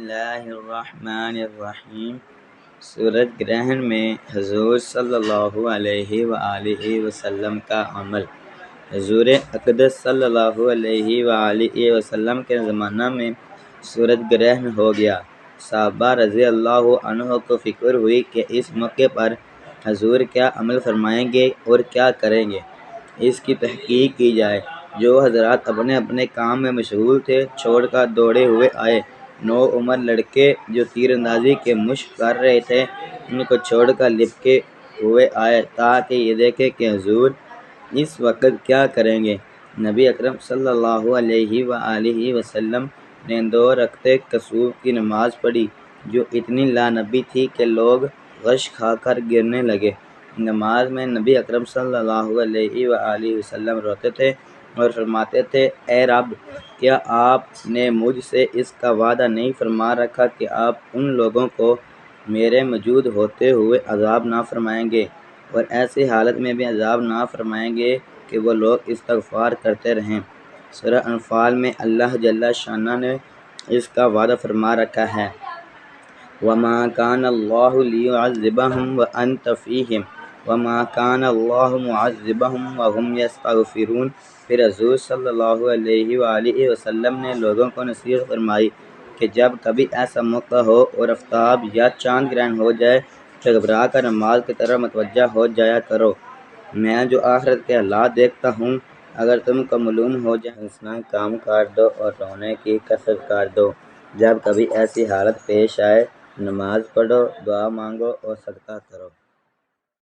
اللہ الرحمن الرحیم۔ سورج گرہن میں حضور صلی اللہ علیہ وآلہ وسلم کا عمل۔ حضور اقدس صلی اللہ علیہ وآلہ وسلم کے زمانہ میں سورج گرہن ہو گیا۔ صحابہ رضی اللہ عنہ کو فکر ہوئی کہ اس موقع پر حضور کیا عمل فرمائیں گے اور کیا کریں گے، اس کی تحقیق کی جائے۔ جو حضرات اپنے اپنے کام میں مشغول تھے چھوڑ کر دوڑے ہوئے آئے۔ نوعمر لڑکے جو تیر اندازی کے مشق کر رہے تھے ان کو چھوڑ کر لپکے ہوئے آئے تاکہ یہ دیکھے کہ حضور اس وقت کیا کریں گے۔ نبی اکرم صلی اللہ علیہ وآلہ وسلم نے 2 رکعت کسوف کی نماز پڑھی جو اتنی لانبی تھی کہ لوگ غش کھا کر گرنے لگے۔ نماز میں نبی اکرم صلی اللہ علیہ وآلہ وسلم روتے تھے اور فرماتے تھے، اے رب، کیا آپ نے مجھ سے اس کا وعدہ نہیں فرما رکھا کہ آپ ان لوگوں کو میرے موجود ہوتے ہوئے عذاب نہ فرمائیں گے اور ایسی حالت میں بھی عذاب نہ فرمائیں گے کہ وہ لوگ استغفار کرتے رہیں۔ سورہ انفال میں اللہ جل شانہ نے اس کا وعدہ فرما رکھا ہے، وَمَا كَانَ اللَّهُ لِيُعَذِّبَهُمْ وَأَنْتَ فِيهِمْ وَمَا كَانَ اللَّهُ مُعَذِّبَهُمْ وَهُمْ يَسْتَغْفِرُونَ۔ پھر حضور صلی اللہ علیہ وآلہ وسلم نے لوگوں کو نصیحت فرمائی کہ جب کبھی ایسا موقع ہو اور آفتاب یا چاند گرہن ہو جائے تو گھبرا کر نماز کی طرف متوجہ ہو جایا کرو۔ میں جو آخرت کے حالات دیکھتا ہوں، اگر تم کو معلوم ہو جائے ہنسنا کام کر دو اور رونے کی کثرت کر دو۔ جب کبھی ایسی حالت پیش آئے نماز پڑھو، دعا مانگو اور صدقہ کرو۔